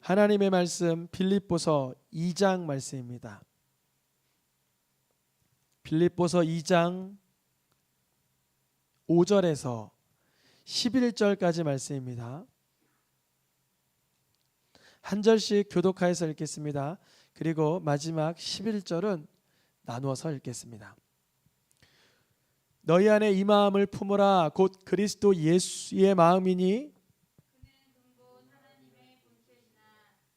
하나님의 말씀 빌립보서 2장 말씀입니다. 빌립보서 2장 5절에서 11절까지 말씀입니다. 한 절씩 교독하여서 읽겠습니다. 그리고 마지막 11절은 나누어서 읽겠습니다. 너희 안에 이 마음을 품으라. 곧 그리스도 예수의 마음이니 그는 근본 하나님의 본체시나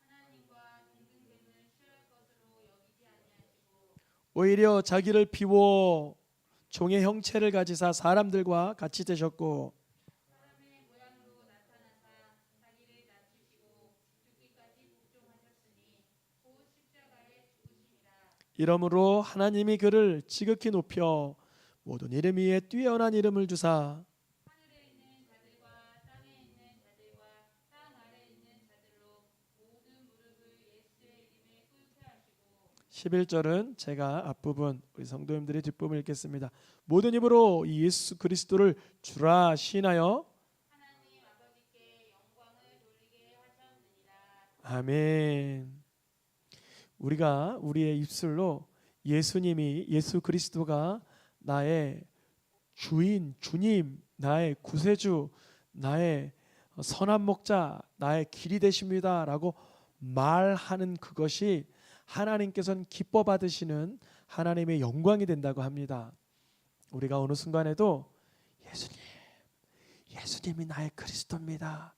하나님과 동등됨을 취할 것으로 여기지 아니하시고 오히려 자기를 비워 종의 형체를 가지사 사람들과 같이 되셨고 사람의 모양으로 나타나사 자기를 낮추시고 죽기까지 복종하셨으니 곧 십자가에 죽으심이라. 이러므로 하나님이 그를 지극히 높여 모든 이름 위에 뛰어난 이름을 주사 하늘에 있는 자들과 땅에 있는 자들과 땅 아래에 있는 자들로 모든 무릎을 예수의 이름에 꿇게 하시고 11절은 제가 앞부분 우리 성도님들이 뒷부분 읽겠습니다. 모든 입으로 이 예수 그리스도를 주라 시인하여 하나님 아버지께 영광을 돌리게 하셨느니라. 아멘. 우리가 우리의 입술로 예수님이 예수 그리스도가 나의 주인, 주님, 나의 구세주, 나의 선한 목자, 나의 길이 되십니다라고 말하는 그것이 하나님께서는 기뻐 받으시는 하나님의 영광이 된다고 합니다. 우리가 어느 순간에도 예수님이 나의 그리스도입니다.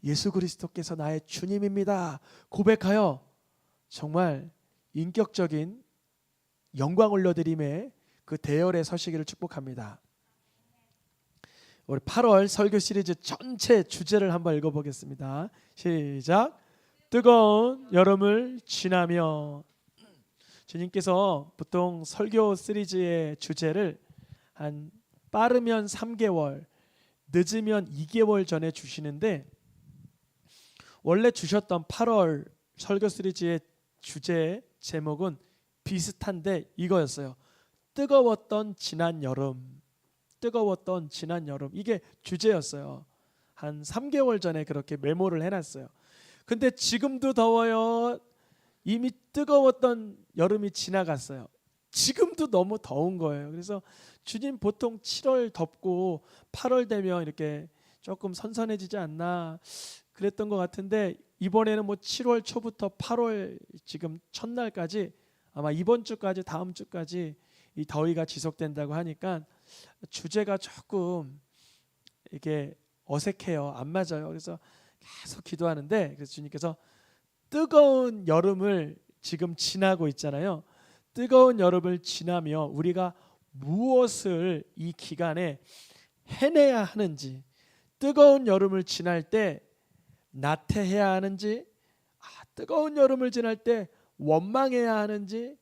예수 그리스도께서 나의 주님입니다. 고백하여 정말 인격적인 영광 올려드림에 그 대열에 서시기를 축복합니다. 우리 8월 설교 시리즈 전체 주제를 한번 읽어보겠습니다. 시작. 뜨거운 여름을 지나며. 주님께서 보통 설교 시리즈의 주제를 한 빠르면 3개월, 늦으면 2개월 전에 주시는데 원래 주셨던 8월 설교 시리즈의 주제 제목은 비슷한데 이거였어요. 뜨거웠던 지난 여름. 뜨거웠던 지난 여름. 이게 주제였어요. 한 3개월 전에 그렇게 메모를 해놨어요. 근데 지금도 더워요. 이미 뜨거웠던 여름이 지나갔어요. 지금도 너무 더운 거예요. 그래서 주님 보통 7월 덥고 8월 되면 이렇게 조금 선선해지지 않나 그랬던 것 같은데 이번에는 뭐 7월 초부터 8월 지금 첫날까지 아마 이번 주까지 다음 주까지 이 더위가 지속된다고 하니까 주제가 조금 이게 어색해요. 안 맞아요. 그래서 계속 기도하는데 그래서 주님께서 뜨거운 여름을 지금 지나고 있잖아요. 뜨거운 여름을 지나며 우리가 무엇을 이 기간에 해내야 하는지, 뜨거운 여름을 지날 때 나태해야 하는지, 뜨거운 여름을 지날 때 원망해야 하는지,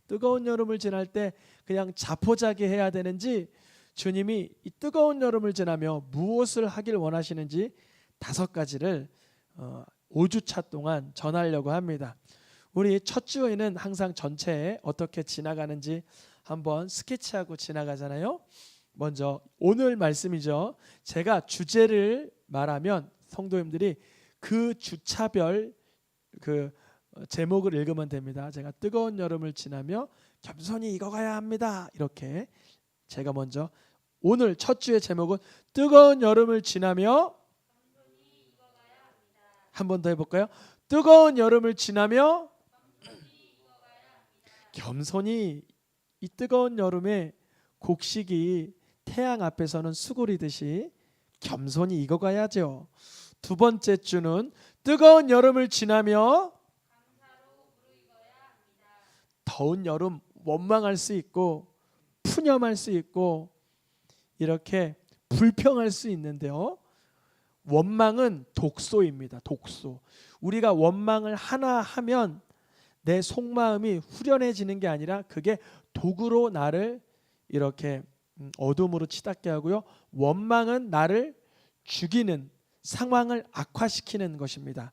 뜨거운 여름을 지날 때 그냥 자포자기 해야 되는지 주님이 이 뜨거운 여름을 지나며 무엇을 하길 원하시는지 5가지를 5주차 동안 전하려고 합니다. 우리 첫 주에는 항상 전체에 어떻게 지나가는지 한번 스케치하고 지나가잖아요. 먼저 오늘 말씀이죠. 제가 주제를 말하면 성도님들이 그 주차별 그 제목을 읽으면 됩니다. 제가 뜨거운 여름을 지나며 겸손히 익어가야 합니다. 이렇게 제가 먼저 오늘 첫 주의 제목은 뜨거운 여름을 지나며 한 번 더 해볼까요? 뜨거운 여름을 지나며 겸손히. 이 뜨거운 여름에 곡식이 태양 앞에서는 수고리듯이 겸손히 익어가야죠. 두 번째 주는 뜨거운 여름을 지나며 더운 여름 원망할 수 있고 푸념할 수 있고 이렇게 불평할 수 있는데요. 원망은 독소입니다. 독소. 우리가 원망을 하나 하면 내 속마음이 후련해지는 게 아니라 그게 독으로 나를 이렇게 어둠으로 치닫게 하고요. 원망은 나를 죽이는, 상황을 악화시키는 것입니다.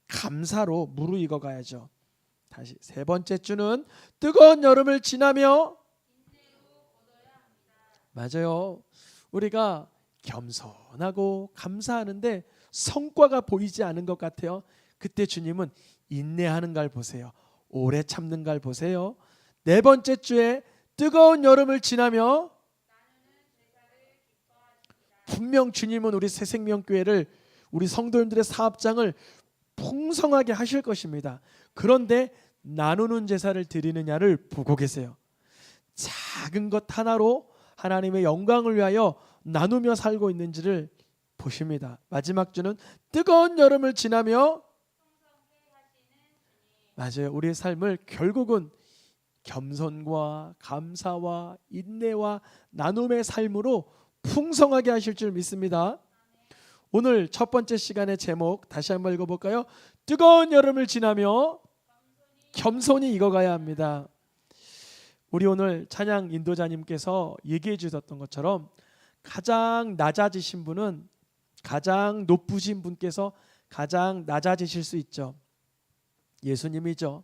감사로 무르익어 가야죠. 다시 세 번째 주는 뜨거운 여름을 지나며. 맞아요. 우리가 겸손하고 감사하는데 성과가 보이지 않은 것 같아요. 그때 주님은 인내하는 걸 보세요. 오래 참는 걸 보세요. 네 번째 주에 뜨거운 여름을 지나며 분명 주님은 우리 새생명교회를, 우리 성도님들의 사업장을 풍성하게 하실 것입니다. 그런데 나누는 제사를 드리느냐를 보고 계세요. 작은 것 하나로 하나님의 영광을 위하여 나누며 살고 있는지를 보십니다. 마지막 주는 뜨거운 여름을 지나며, 맞아요. 우리의 삶을 결국은 겸손과 감사와 인내와 나눔의 삶으로 풍성하게 하실 줄 믿습니다. 오늘 첫 번째 시간의 제목 다시 한번 읽어볼까요? 뜨거운 여름을 지나며 겸손히 익어가야 합니다. 우리 오늘 찬양 인도자님께서 얘기해 주셨던 것처럼 가장 낮아지신 분은 가장 높으신 분께서 가장 낮아지실 수 있죠. 예수님이죠.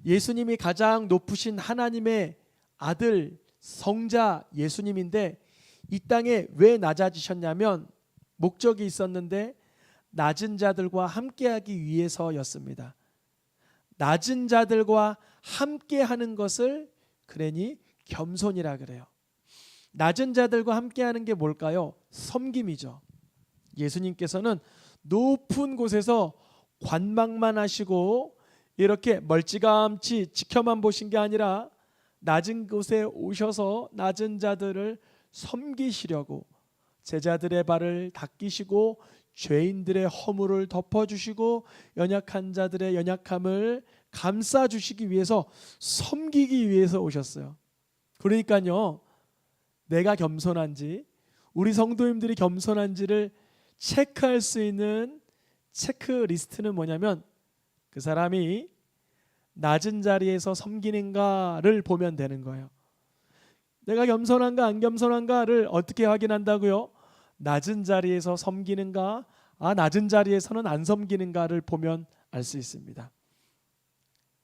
예수님이 가장 높으신 하나님의 아들 성자 예수님인데 이 땅에 왜 낮아지셨냐면 목적이 있었는데 낮은 자들과 함께하기 위해서였습니다. 낮은 자들과 함께하는 것을 그러니 겸손이라 그래요. 낮은 자들과 함께하는 게 뭘까요? 섬김이죠. 예수님께서는 높은 곳에서 관망만 하시고 이렇게 멀찌감치 지켜만 보신 게 아니라 낮은 곳에 오셔서 낮은 자들을 섬기시려고 제자들의 발을 닦이시고 죄인들의 허물을 덮어주시고 연약한 자들의 연약함을 감싸주시기 위해서, 섬기기 위해서 오셨어요. 그러니까요, 내가 겸손한지, 우리 성도님들이 겸손한지를 체크할 수 있는 체크리스트는 뭐냐면 그 사람이 낮은 자리에서 섬기는가를 보면 되는 거예요. 내가 겸손한가 안 겸손한가를 어떻게 확인한다고요? 낮은 자리에서 섬기는가, 낮은 자리에서는 안 섬기는가를 보면 알 수 있습니다.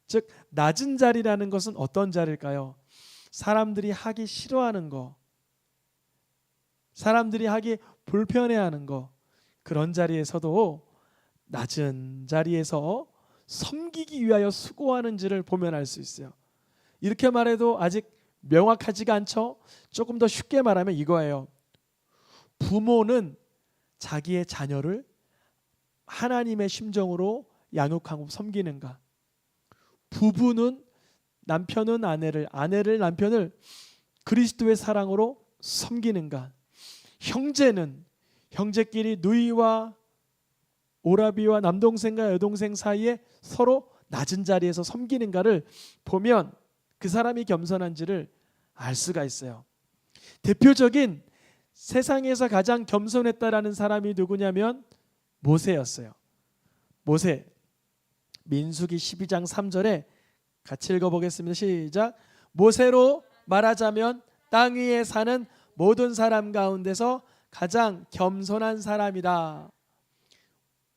즉 낮은 자리라는 것은 어떤 자리일까요? 사람들이 하기 싫어하는 거, 사람들이 하기 불편해하는 거, 그런 자리에서도 낮은 자리에서 섬기기 위하여 수고하는지를 보면 알 수 있어요. 이렇게 말해도 아직 명확하지가 않죠? 조금 더 쉽게 말하면 이거예요. 부모는 자기의 자녀를 하나님의 심정으로 양육하고 섬기는가? 부부는 남편은 아내를, 아내를 남편을 그리스도의 사랑으로 섬기는가? 형제는 형제끼리 누이와 오라비와 남동생과 여동생 사이에 서로 낮은 자리에서 섬기는가를 보면 그 사람이 겸손한지를 알 수가 있어요. 대표적인 세상에서 가장 겸손했다라는 사람이 누구냐면 모세였어요. 모세, 민수기 12장 3절에 같이 읽어보겠습니다. 시작. 모세로 말하자면 땅 위에 사는 모든 사람 가운데서 가장 겸손한 사람이다.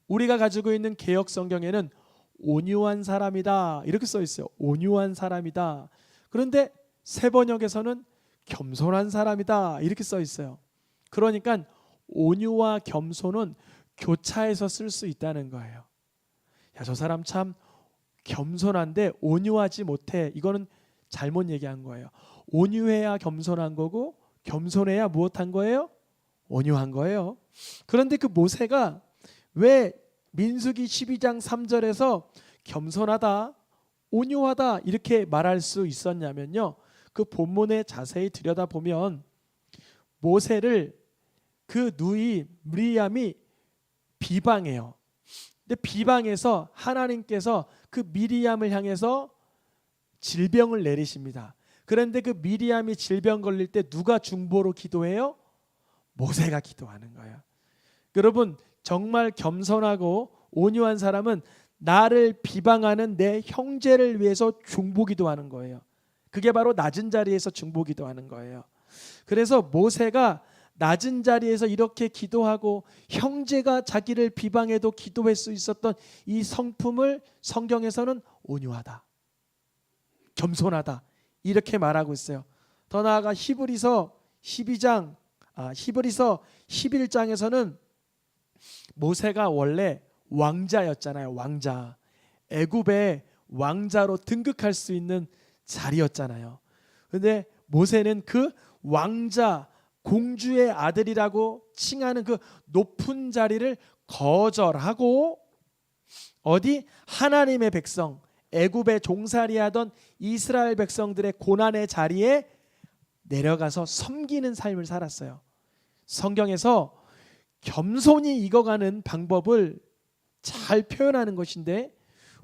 우리가 가지고 있는 개역 성경에는 온유한 사람이다 이렇게 써 있어요. 온유한 사람이다. 그런데 새 번역에서는 겸손한 사람이다 이렇게 써 있어요. 그러니까 온유와 겸손은 교차해서 쓸 수 있다는 거예요. 야, 저 사람 참 겸손한데 온유하지 못해. 이거는 잘못 얘기한 거예요. 온유해야 겸손한 거고 겸손해야 무엇한 거예요? 온유한 거예요. 그런데 그 모세가 왜 민수기 12장 3절에서 겸손하다, 온유하다 이렇게 말할 수 있었냐면요, 그 본문에 자세히 들여다보면 모세를 그 누이 미리암이 비방해요. 근데 비방해서 하나님께서 그 미리암을 향해서 질병을 내리십니다. 그런데 그 미리암이 질병 걸릴 때 누가 중보로 기도해요? 모세가 기도하는 거예요. 여러분, 정말 겸손하고 온유한 사람은 나를 비방하는 내 형제를 위해서 중보기도하는 거예요. 그게 바로 낮은 자리에서 중보기도하는 거예요. 그래서 모세가 낮은 자리에서 이렇게 기도하고 형제가 자기를 비방해도 기도할 수 있었던 이 성품을 성경에서는 온유하다, 겸손하다 이렇게 말하고 있어요. 더 나아가 히브리서 11장에서는 모세가 원래 왕자였잖아요. 왕자. 애굽의 왕자로 등극할 수 있는 자리였잖아요. 그런데 모세는 그 왕자 공주의 아들이라고 칭하는 그 높은 자리를 거절하고 어디 하나님의 백성, 애굽에 종살이하던 이스라엘 백성들의 고난의 자리에 내려가서 섬기는 삶을 살았어요. 성경에서 겸손히 익어가는 방법을 잘 표현하는 것인데,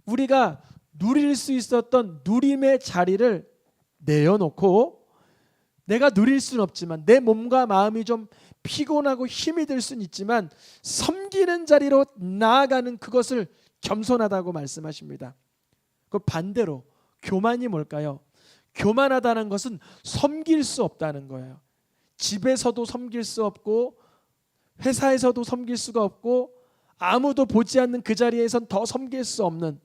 우리가 누릴 수 있었던 누림의 자리를 내어놓고, 내가 누릴 수는 없지만 내 몸과 마음이 좀 피곤하고 힘이 들 수는 있지만 섬기는 자리로 나아가는 그것을 겸손하다고 말씀하십니다. 그 반대로 교만이 뭘까요? 교만하다는 것은 섬길 수 없다는 거예요. 집에서도 섬길 수 없고 회사에서도 섬길 수가 없고 아무도 보지 않는 그 자리에선 더 섬길 수 없는,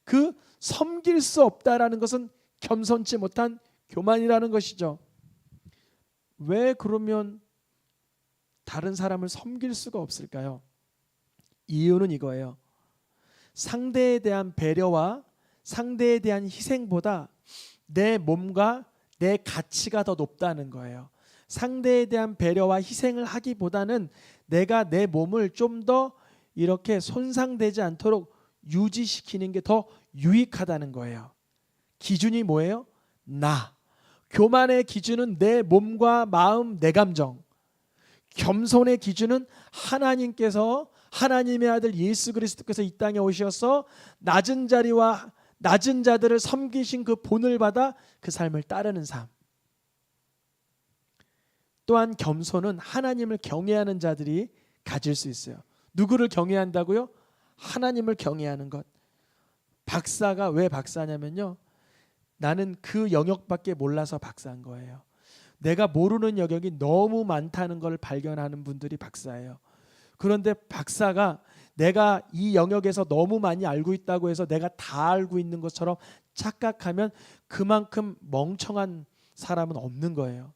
그 섬길 수 없다라는 것은 겸손치 못한 교만이라는 것이죠. 왜 그러면 다른 사람을 섬길 수가 없을까요? 이유는 이거예요. 상대에 대한 배려와 상대에 대한 희생보다 내 몸과 내 가치가 더 높다는 거예요. 상대에 대한 배려와 희생을 하기보다는 내가 내 몸을 좀 더 이렇게 손상되지 않도록 유지시키는 게 더 유익하다는 거예요. 기준이 뭐예요? 나. 교만의 기준은 내 몸과 마음, 내 감정. 겸손의 기준은 하나님께서, 하나님의 아들 예수 그리스도께서 이 땅에 오셔서 낮은 자리와 낮은 자들을 섬기신 그 본을 받아 그 삶을 따르는 삶. 또한 겸손은 하나님을 경외하는 자들이 가질 수 있어요. 누구를 경외한다고요? 하나님을 경외하는 것. 박사가 왜 박사냐면요, 나는 그 영역밖에 몰라서 박사인 거예요. 내가 모르는 영역이 너무 많다는 걸 발견하는 분들이 박사예요. 그런데 박사가 내가 이 영역에서 너무 많이 알고 있다고 해서 내가 다 알고 있는 것처럼 착각하면 그만큼 멍청한 사람은 없는 거예요.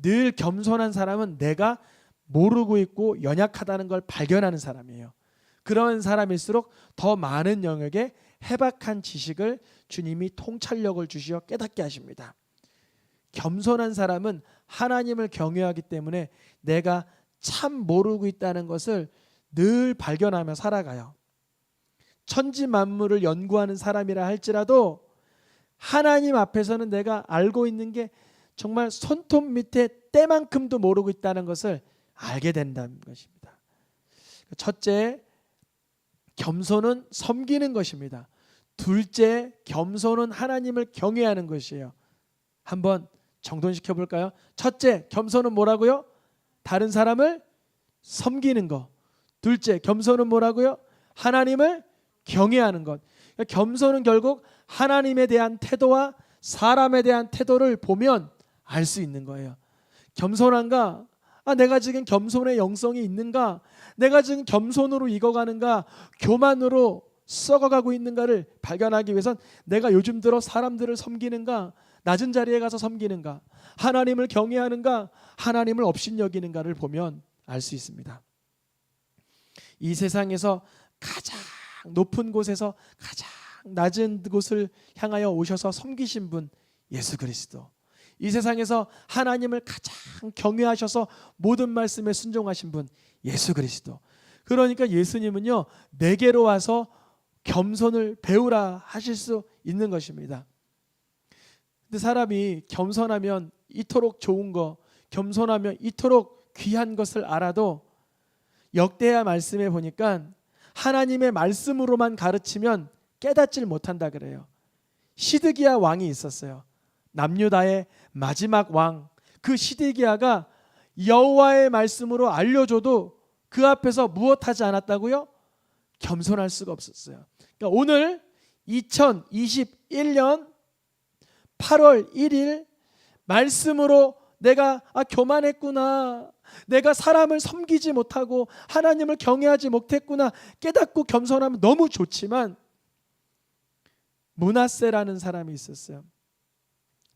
늘 겸손한 사람은 내가 모르고 있고 연약하다는 걸 발견하는 사람이에요. 그런 사람일수록 더 많은 영역에 해박한 지식을 주님이 통찰력을 주시어 깨닫게 하십니다. 겸손한 사람은 하나님을 경외하기 때문에 내가 참 모르고 있다는 것을 늘 발견하며 살아가요. 천지 만물을 연구하는 사람이라 할지라도 하나님 앞에서는 내가 알고 있는 게 정말 손톱 밑에 때만큼도 모르고 있다는 것을 알게 된다는 것입니다. 첫째, 겸손은 섬기는 것입니다. 둘째, 겸손은 하나님을 경외하는 것이에요. 한번 정돈시켜 볼까요? 첫째, 겸손은 뭐라고요? 다른 사람을 섬기는 것. 둘째, 겸손은 뭐라고요? 하나님을 경외하는 것. 그러니까 겸손은 결국 하나님에 대한 태도와 사람에 대한 태도를 보면 알 수 있는 거예요. 겸손한가? 내가 지금 겸손의 영성이 있는가? 내가 지금 겸손으로 익어가는가? 교만으로 썩어가고 있는가를 발견하기 위해선 내가 요즘 들어 사람들을 섬기는가? 낮은 자리에 가서 섬기는가? 하나님을 경외하는가? 하나님을 업신여기는가를 보면 알 수 있습니다. 이 세상에서 가장 높은 곳에서 가장 낮은 곳을 향하여 오셔서 섬기신 분, 예수 그리스도. 이 세상에서 하나님을 가장 경외하셔서 모든 말씀에 순종하신 분, 예수 그리스도. 그러니까 예수님은요, 내게로 와서 겸손을 배우라 하실 수 있는 것입니다. 근데 사람이 겸손하면 이토록 좋은 거, 겸손하면 이토록 귀한 것을 알아도 역대하 말씀에 보니까 하나님의 말씀으로만 가르치면 깨닫질 못한다 그래요. 시드기야 왕이 있었어요. 남유다의 마지막 왕. 그 시드기야가 여호와의 말씀으로 알려줘도 그 앞에서 무엇하지 않았다고요? 겸손할 수가 없었어요. 그러니까 오늘 2021년 8월 1일 말씀으로 내가 교만했구나, 내가 사람을 섬기지 못하고 하나님을 경외하지 못했구나 깨닫고 겸손하면 너무 좋지만, 므낫세라는 사람이 있었어요.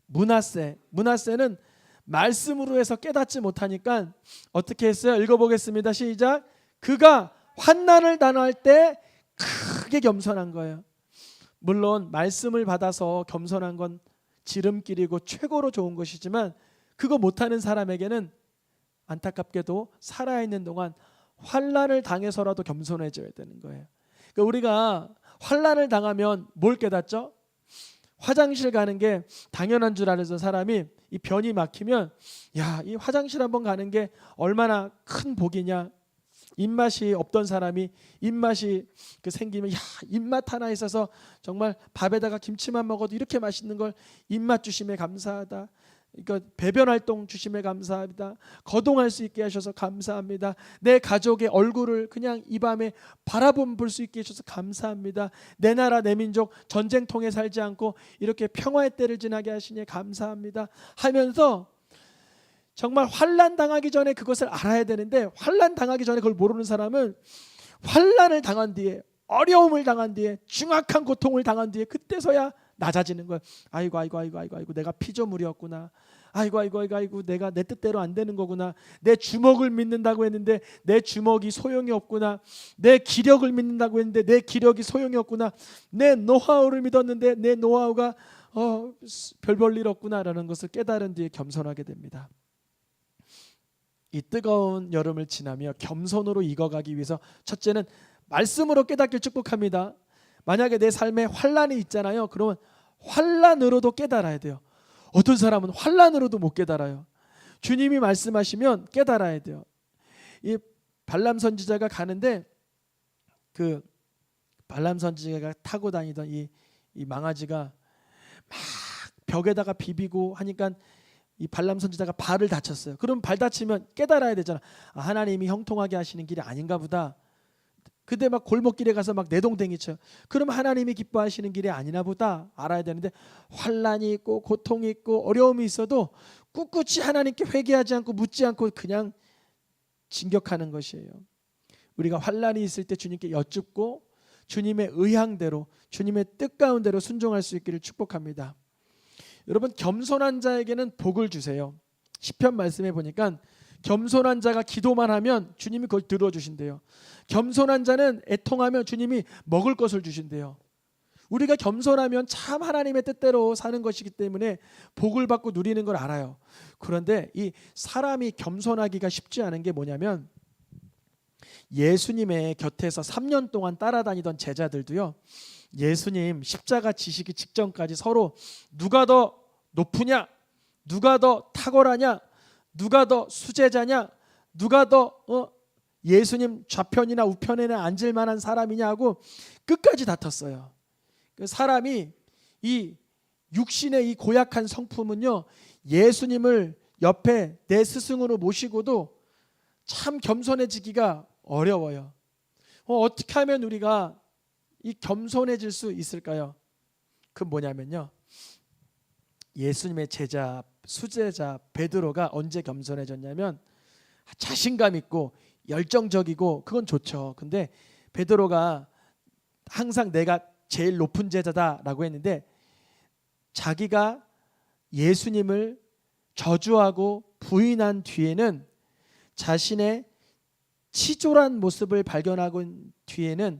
므낫세는 말씀으로 해서 깨닫지 못하니까 어떻게 했어요? 읽어보겠습니다. 시작. 그가 환난을 당할 때 크게 겸손한 거예요. 물론 말씀을 받아서 겸손한 건 지름길이고 최고로 좋은 것이지만 그거 못하는 사람에게는 안타깝게도 살아있는 동안 환난을 당해서라도 겸손해져야 되는 거예요. 그러니까 우리가 환난을 당하면 뭘 깨닫죠? 화장실 가는 게 당연한 줄 알아서 사람이 이 변이 막히면 야, 이 화장실 한번 가는 게 얼마나 큰 복이냐. 입맛이 없던 사람이 입맛이 생기면 야, 입맛 하나 있어서 정말 밥에다가 김치만 먹어도 이렇게 맛있는 걸 입맛 주심에 감사하다. 그러니까 배변 활동 주심에 감사합니다. 거동할 수 있게 하셔서 감사합니다. 내 가족의 얼굴을 그냥 이 밤에 바라볼 수 있게 해주셔서 감사합니다. 내 나라 내 민족 전쟁통에 살지 않고 이렇게 평화의 때를 지나게 하시니 감사합니다 하면서 정말 환난 당하기 전에 그것을 알아야 되는데 환난 당하기 전에 그걸 모르는 사람은 환난을 당한 뒤에 어려움을 당한 뒤에 중악한 고통을 당한 뒤에 그때서야 낮아지는 거예요. 아이고 내가 피조물이었구나. 아이고 내가 내 뜻대로 안 되는 거구나. 내 주먹을 믿는다고 했는데 내 주먹이 소용이 없구나. 내 기력을 믿는다고 했는데 내 기력이 소용이 없구나. 내 노하우를 믿었는데 내 노하우가 별 볼 일 없구나라는 것을 깨달은 뒤에 겸손하게 됩니다. 이 뜨거운 여름을 지나며 겸손으로 익어가기 위해서 첫째는 말씀으로 깨닫길 축복합니다. 만약에 내 삶에 환난이 있잖아요. 그러면 환난으로도 깨달아야 돼요. 어떤 사람은 환난으로도 못 깨달아요. 주님이 말씀하시면 깨달아야 돼요. 이 발람 선지자가 가는데 그 발람 선지자가 타고 다니던 이 망아지가 막 벽에다가 비비고 하니까 이 발람 선지자가 발을 다쳤어요. 그럼 발 다치면 깨달아야 되잖아. 아, 하나님이 형통하게 하시는 길이 아닌가 보다. 근데 막 골목길에 가서 막 내동댕이 쳐요. 그럼 하나님이 기뻐하시는 길이 아니나 보다 알아야 되는데 환난이 있고 고통이 있고 어려움이 있어도 꿋꿋이 하나님께 회개하지 않고 묻지 않고 그냥 진격하는 것이에요. 우리가 환난이 있을 때 주님께 여쭙고 주님의 의향대로 주님의 뜻 가운데로 순종할 수 있기를 축복합니다. 여러분 겸손한 자에게는 복을 주세요. 시편 말씀에 보니까 겸손한 자가 기도만 하면 주님이 그걸 들어주신대요. 겸손한 자는 애통하면 주님이 먹을 것을 주신대요. 우리가 겸손하면 참 하나님의 뜻대로 사는 것이기 때문에 복을 받고 누리는 걸 알아요. 그런데 이 사람이 겸손하기가 쉽지 않은 게 뭐냐면 예수님의 곁에서 3년 동안 따라다니던 제자들도요. 예수님 십자가 지시기 직전까지 서로 누가 더 높으냐, 누가 더 탁월하냐, 누가 더 수제자냐, 누가 더 예수님 좌편이나 우편에나 앉을 만한 사람이냐 하고 끝까지 다퉜어요. 사람이 이 육신의 이 고약한 성품은요, 예수님을 옆에 내 스승으로 모시고도 참 겸손해지기가 어려워요. 어떻게 하면 우리가 이 겸손해질 수 있을까요? 그 뭐냐면요, 예수님의 제자 수제자 베드로가 언제 겸손해졌냐면 자신감 있고 열정적이고 그건 좋죠. 근데 베드로가 항상 내가 제일 높은 제자다라고 했는데 자기가 예수님을 저주하고 부인한 뒤에는 자신의 치졸한 모습을 발견하고 뒤에는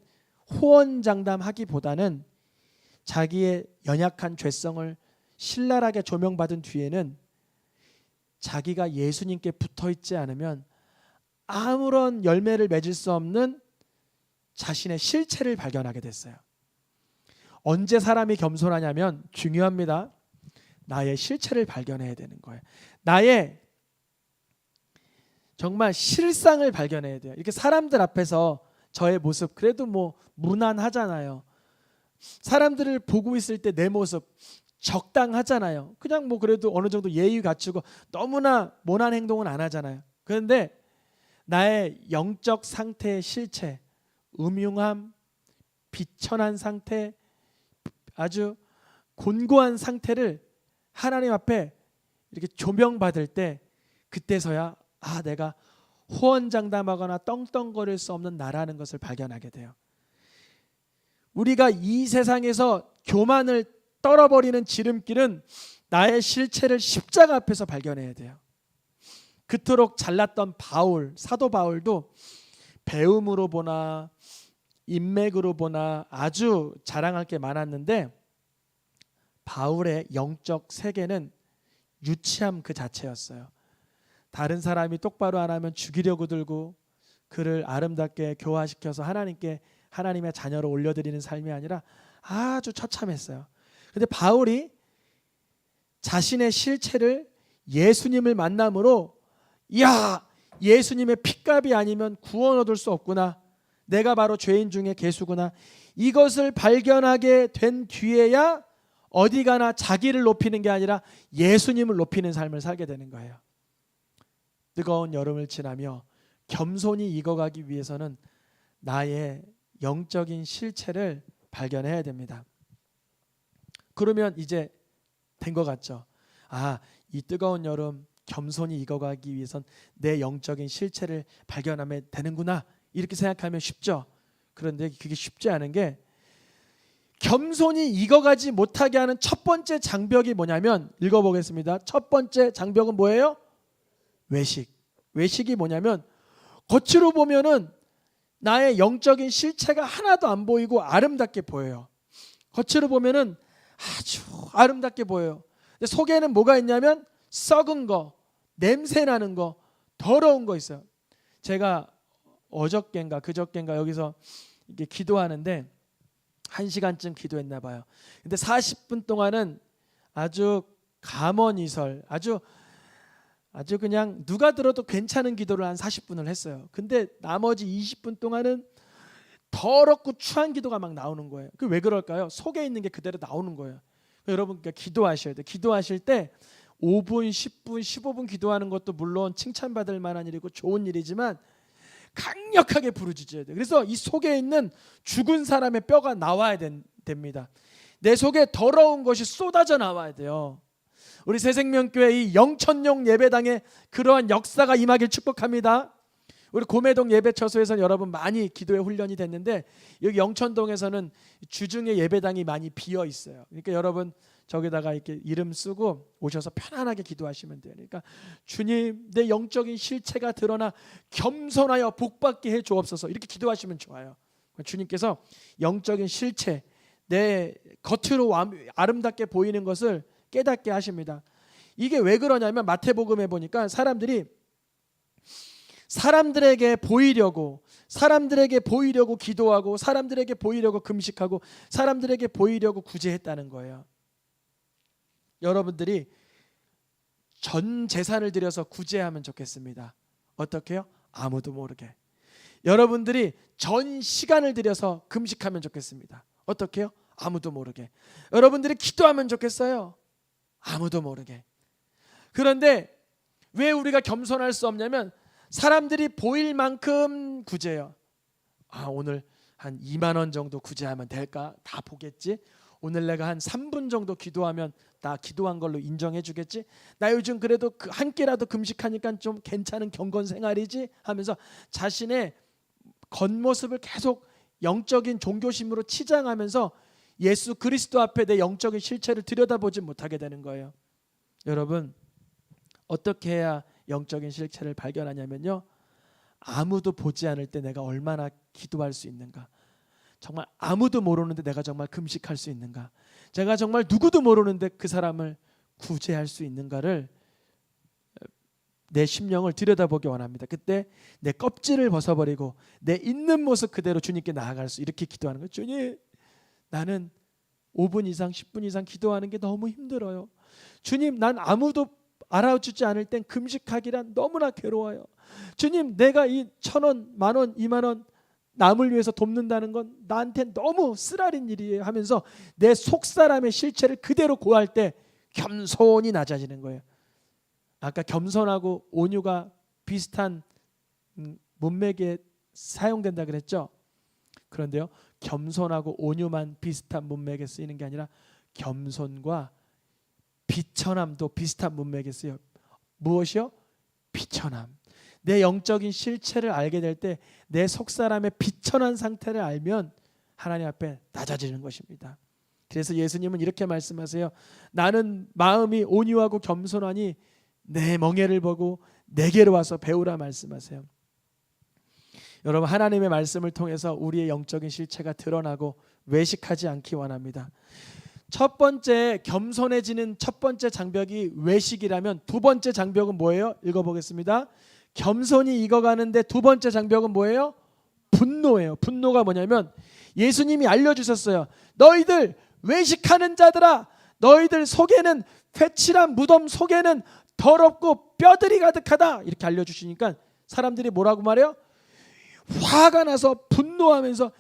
호언장담하기보다는 자기의 연약한 죄성을 신랄하게 조명받은 뒤에는 자기가 예수님께 붙어있지 않으면 아무런 열매를 맺을 수 없는 자신의 실체를 발견하게 됐어요. 언제 사람이 겸손하냐면 중요합니다. 나의 실체를 발견해야 되는 거예요. 나의 정말 실상을 발견해야 돼요. 이렇게 사람들 앞에서 저의 모습 그래도 뭐 무난하잖아요. 사람들을 보고 있을 때 내 모습 적당하잖아요. 그냥 뭐 그래도 어느 정도 예의 갖추고 너무나 모난 행동은 안 하잖아요. 그런데 나의 영적 상태의 실체, 음흉함, 비천한 상태, 아주 곤고한 상태를 하나님 앞에 이렇게 조명받을 때 그때서야 내가 호언장담하거나 떵떵거릴 수 없는 나라는 것을 발견하게 돼요. 우리가 이 세상에서 교만을 떨어버리는 지름길은 나의 실체를 십자가 앞에서 발견해야 돼요. 그토록 잘났던 바울, 사도 바울도 배움으로 보나 인맥으로 보나 아주 자랑할 게 많았는데 바울의 영적 세계는 유치함 그 자체였어요. 다른 사람이 똑바로 안 하면 죽이려고 들고 그를 아름답게 교화시켜서 하나님의 자녀로 올려드리는 삶이 아니라 아주 처참했어요. 근데 바울이 자신의 실체를 예수님을 만남으로 야, 예수님의 핏값이 아니면 구원 얻을 수 없구나. 내가 바로 죄인 중에 괴수구나. 이것을 발견하게 된 뒤에야 어디 가나 자기를 높이는 게 아니라 예수님을 높이는 삶을 살게 되는 거예요. 뜨거운 여름을 지나며 겸손히 익어가기 위해서는 나의 영적인 실체를 발견해야 됩니다. 그러면 이제 된 것 같죠? 아, 이 뜨거운 여름 겸손히 익어가기 위해선 내 영적인 실체를 발견하면 되는구나. 이렇게 생각하면 쉽죠. 그런데 그게 쉽지 않은 게 겸손히 익어가지 못하게 하는 첫 번째 장벽이 뭐냐면 읽어보겠습니다. 첫 번째 장벽은 뭐예요? 외식. 외식이 뭐냐면 겉으로 보면은 나의 영적인 실체가 하나도 안 보이고 아름답게 보여요. 겉으로 보면은 아주 아름답게 보여요. 근데 속에는 뭐가 있냐면 썩은 거, 냄새 나는 거, 더러운 거 있어요. 제가 어저께인가 그저께인가 여기서 이게 기도하는데 1시간쯤 기도했나 봐요. 근데 40분 동안은 아주 감언이설, 아주 그냥 누가 들어도 괜찮은 기도를 한 40분을 했어요. 근데 나머지 20분 동안은 더럽고 추한 기도가 막 나오는 거예요. 그 왜 그럴까요? 속에 있는 게 그대로 나오는 거예요. 여러분 기도하셔야 돼요. 기도하실 때 5분, 10분, 15분 기도하는 것도 물론 칭찬받을 만한 일이고 좋은 일이지만 강력하게 부르짖어야 돼요. 그래서 이 속에 있는 죽은 사람의 뼈가 나와야 됩니다. 내 속에 더러운 것이 쏟아져 나와야 돼요. 우리 새생명교회 이 영천용 예배당에 그러한 역사가 임하길 축복합니다. 우리 고매동 예배처소에서는 여러분 많이 기도의 훈련이 됐는데 여기 영천동에서는 주중에 예배당이 많이 비어 있어요. 그러니까 여러분 저기다가 이렇게 이름 쓰고 오셔서 편안하게 기도하시면 돼요. 그러니까 주님 내 영적인 실체가 드러나 겸손하여 복받게 해 주옵소서 이렇게 기도하시면 좋아요. 주님께서 영적인 실체 내 겉으로 아름답게 보이는 것을 깨닫게 하십니다. 이게 왜 그러냐면 마태복음에 보니까 사람들에게 보이려고 기도하고 사람들에게 보이려고 금식하고 사람들에게 보이려고 구제했다는 거예요. 여러분들이 전 재산을 들여서 구제하면 좋겠습니다. 어떻게요? 아무도 모르게. 여러분들이 전 시간을 들여서 금식하면 좋겠습니다. 어떻게요? 아무도 모르게. 여러분들이 기도하면 좋겠어요. 아무도 모르게. 그런데 왜 우리가 겸손할 수 없냐면 사람들이 보일 만큼 구제해요. 아, 오늘 한 2만 원 정도 구제하면 될까? 다 보겠지? 오늘 내가 한 3분 정도 기도하면 나 기도한 걸로 인정해 주겠지? 나 요즘 그래도 한 끼라도 금식하니까 좀 괜찮은 경건 생활이지? 하면서 자신의 겉모습을 계속 영적인 종교심으로 치장하면서 예수 그리스도 앞에 내 영적인 실체를 들여다보지 못하게 되는 거예요. 여러분 어떻게 해야 영적인 실체를 발견하냐면요, 아무도 보지 않을 때 내가 얼마나 기도할 수 있는가, 정말 아무도 모르는데 내가 정말 금식할 수 있는가, 제가 정말 누구도 모르는데 그 사람을 구제할 수 있는가를 내 심령을 들여다보기 원합니다. 그때 내 껍질을 벗어버리고 내 있는 모습 그대로 주님께 나아갈 수, 이렇게 기도하는 거예요. 주님, 나는 5분 이상 10분 이상 기도하는 게 너무 힘들어요. 주님, 난 아무도 알아주지 않을 땐 금식하기란 너무나 괴로워요. 주님, 내가 이 1,000원, 10,000원, 20,000원 남을 위해서 돕는다는 건 나한테 너무 쓰라린 일이에요 하면서 내 속사람의 실체를 그대로 고할 때 겸손히 낮아지는 거예요. 아까 겸손하고 온유가 비슷한 문맥에 사용된다 그랬죠. 그런데요, 겸손하고 온유만 비슷한 문맥에 쓰이는 게 아니라 겸손과 비천함도 비슷한 문맥에 쓰여요. 무엇이요? 비천함. 내 영적인 실체를 알게 될 때 내 속사람의 비천한 상태를 알면 하나님 앞에 낮아지는 것입니다. 그래서 예수님은 이렇게 말씀하세요. 나는 마음이 온유하고 겸손하니 내 멍에를 보고 내게로 와서 배우라 말씀하세요. 여러분, 하나님의 말씀을 통해서 우리의 영적인 실체가 드러나고 외식하지 않기 원합니다. 첫 번째, 겸손해지는 첫 번째 장벽이 외식이라면 두 번째 장벽은 뭐예요? 읽어보겠습니다. 겸손이 익어가는데 두 번째 장벽은 뭐예요? 분노예요. 분노가 뭐냐면 예수님이 알려주셨어요. 너희들 외식하는 자들아, 너희들 속에는 회칠한 무덤 속에는 더럽고 뼈들이 가득하다, 이렇게 알려주시니까 사람들이 뭐라고 말해요? 화가 나서 분노하면서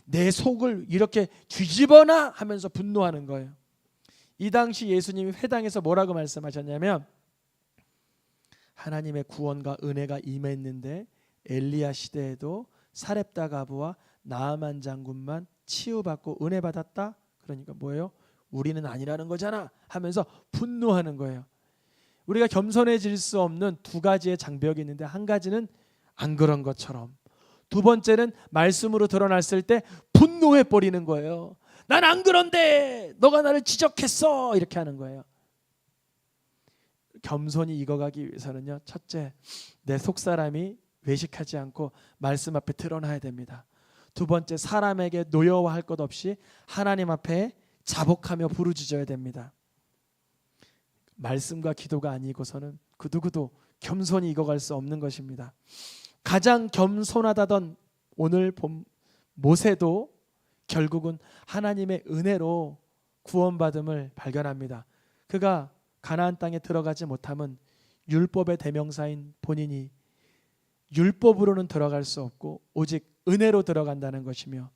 내 속을 이렇게 뒤집어놔 하면서 분노하는 거예요. 이 당시 예수님이 회당에서 뭐라고 말씀하셨냐면 하나님의 구원과 은혜가 임했는데 엘리야 시대에도 사렙다 가부와 나아만 장군만 치유받고 은혜 받았다. 그러니까 뭐예요? 우리는 아니라는 거잖아 하면서 분노하는 거예요. 우리가 겸손해질 수 없는 두 가지의 장벽이 있는데 한 가지는 안 그런 것처럼, 두 번째는 말씀으로 드러났을 때 분노해 버리는 거예요. 난 안 그런데 너가 나를 지적했어, 이렇게 하는 거예요. 겸손히 익어가기 위해서는요, 첫째, 내 속사람이 외식하지 않고 말씀 앞에 드러나야 됩니다. 두 번째, 사람에게 노여워할 것 없이 하나님 앞에 자복하며 부르짖어야 됩니다. 말씀과 기도가 아니고서는 그 누구도 겸손히 익어갈 수 없는 것입니다. 가장 겸손하다던 오늘 본 모세도 결국은 하나님의 은혜로 구원받음을 발견합니다. 그가 가나안 땅에 들어가지 못함은 율법의 대명사인 본인이 율법으로는 들어갈 수 없고 오직 은혜로 들어간다는 것이며,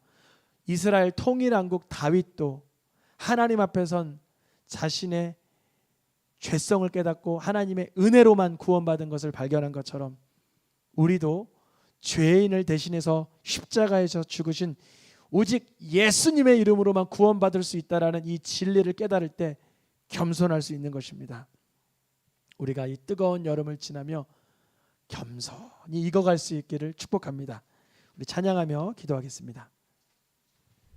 이스라엘 통일왕국 다윗도 하나님 앞에선 자신의 죄성을 깨닫고 하나님의 은혜로만 구원받은 것을 발견한 것처럼 우리도 죄인을 대신해서 십자가에서 죽으신 오직 예수님의 이름으로만 구원받을 수 있다라는 이 진리를 깨달을 때 겸손할 수 있는 것입니다. 우리가 이 뜨거운 여름을 지나며 겸손히 익어갈 수 있기를 축복합니다. 우리 찬양하며 기도하겠습니다.